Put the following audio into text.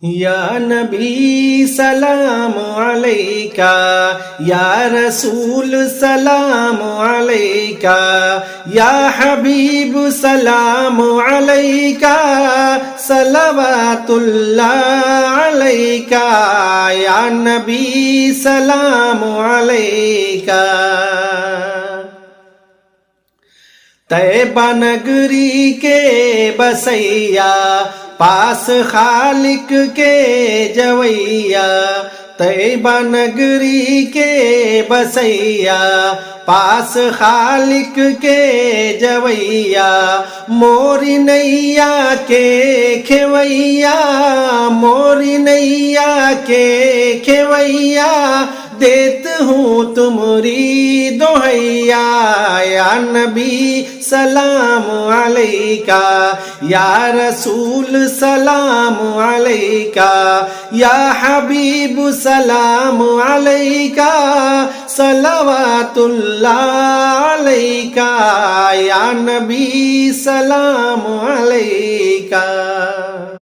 یا نبی سلام علیکہ، یا رسول سلام علیکہ، یا حبیب سلام علیکہ، صلوات اللہ علیکہ، یا نبی سلام علیکہ۔ طیبہ نگری کے بسیا، پاس خالق کے جویا، طیبہ نگری کے بسیا، پاس خالق کے جویا، موری نیا کے کھویا، موری نیا کے کھویا، دیت ہوں تمری دہیا، یا نبی سلام علیکہ، یا رسول سلام علیکہ، یا حبیب سلام علیکہ، صلوات اللہ علیکہ، یا نبی سلام علیکہ۔